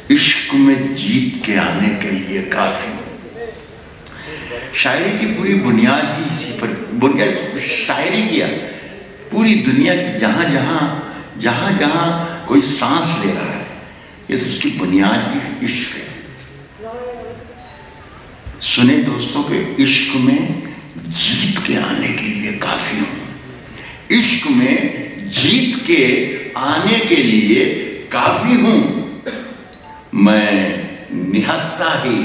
عشق میں جیت کے آنے کے لیے کافی ہوں. شاعری کی پوری بنیاد ہی اسی پر بنیاد شاعری کیا پوری دنیا کی جہاں جہاں کوئی سانس لے رہا ہے یہ اس کی بنیاد ہی عشق ہے. سنیں دوستوں کہ عشق میں جیت کے آنے کے لیے کافی ہوں. عشق میں جیت کے آنے کے لیے کافی ہوں. میں نہتا ہی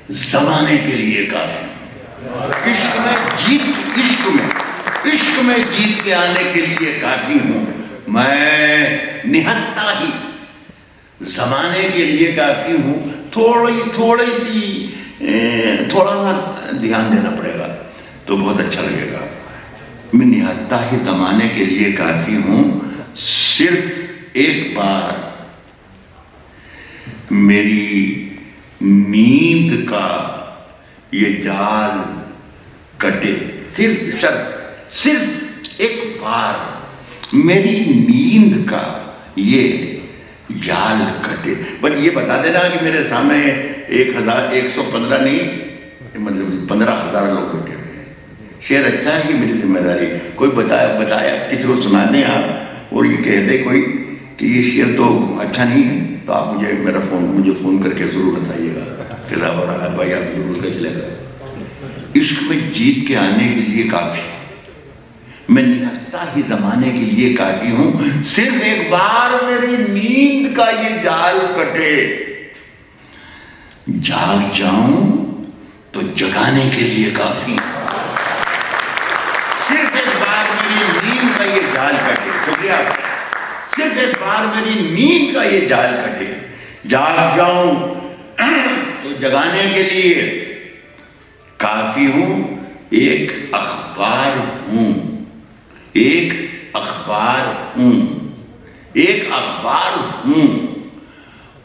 زمانے کے لیے کافی ہوں. عشق میں جیت کے آنے کے لیے کافی ہوں. میں نہتا ہی زمانے کے لیے کافی ہوں. تھوڑا سا دھیان دینا پڑے گا تو بہت اچھا لگے گا. میں نہتا ہی زمانے کے لیے کافی ہوں. صرف ایک بار میری نیند کا یہ جال کٹے. صرف ایک بار میری نیند کا یہ جال کٹے. بس یہ بتا دینا کہ میرے سامنے 1115 نہیں مطلب 15,000 لوگ بیٹھے ہوئے ہیں. شعر اچھا ہے کہ میری ذمہ داری کوئی بتایا کسی کو سنانے آپ اور یہ کہتے کوئی کہ یہ شعر تو اچھا نہیں ہے تو آپ مجھے فون کر کے ضرور بتائیے گا کہ صاحب اور راحت بھائی آپ ضرور کر چلے گا. عشق میں جیت کے آنے کے لیے کافی ہے. میں نہتا ہی زمانے کے لیے کافی ہوں. صرف ایک بار میری نیند کا یہ جال کٹے. جاگ جاؤں تو جگانے کے لیے کافی ہوں. صرف ایک بار میری نیند کا یہ جال کٹے. شکریہ. صرف ایک بار میری نیند کا یہ جال کٹے. جاگ جاؤں تو جگانے کے لیے کافی ہوں. ایک اخبار ہوں. ایک اخبار ہوں.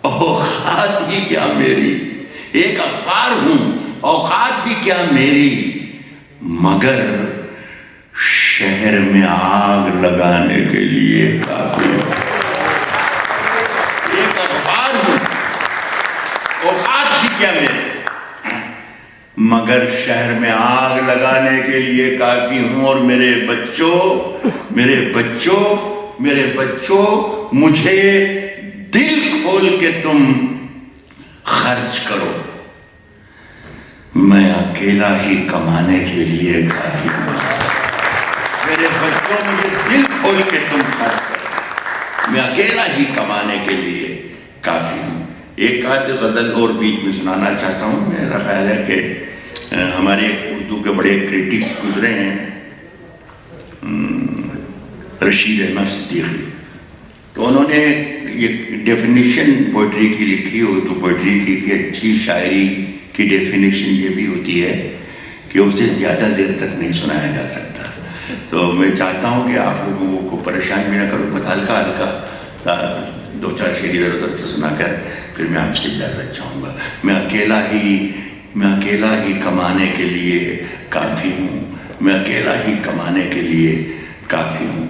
اوقات ہی کیا میری. ایک اخبار ہوں. اوقات ہی کیا میری. مگر شہر میں آگ لگانے کے لیے کافی ہوں. ایک اخبار ہوں. اوقات ہی کیا میری. مگر شہر میں آگ لگانے کے لیے کافی ہوں. اور میرے بچوں مجھے دل کھول کے تم خرچ کرو. میں اکیلا ہی کمانے کے لیے کافی ہوں. میرے بچوں مجھے دل کھول کے تم خرچ کرو. میں اکیلا ہی کمانے کے لیے کافی ہوں. ایک آدھ غزل اور بیچ میں سنانا چاہتا ہوں. میرا خیال ہے کہ ہمارے اردو کے بڑے کریٹکس گزرے ہیں رشید احمد صدیقی. تو انہوں نے یہ ڈیفینیشن پوئٹری کی لکھی اردو پوئٹری کی کہ اچھی شاعری کی ڈیفینیشن یہ بھی ہوتی ہے کہ اسے زیادہ دیر تک نہیں سنایا جا سکتا. تو میں چاہتا ہوں کہ آپ لوگوں کو پریشان بھی نہ کروں. بس ہلکا 2-4 شعر ادھر ادھر سے سنا کر پھر میں آپ سے اجازت چاہوں گا. میں اکیلا ہی کمانے کے لیے کافی ہوں. میں اکیلا ہی کمانے کے لیے کافی ہوں.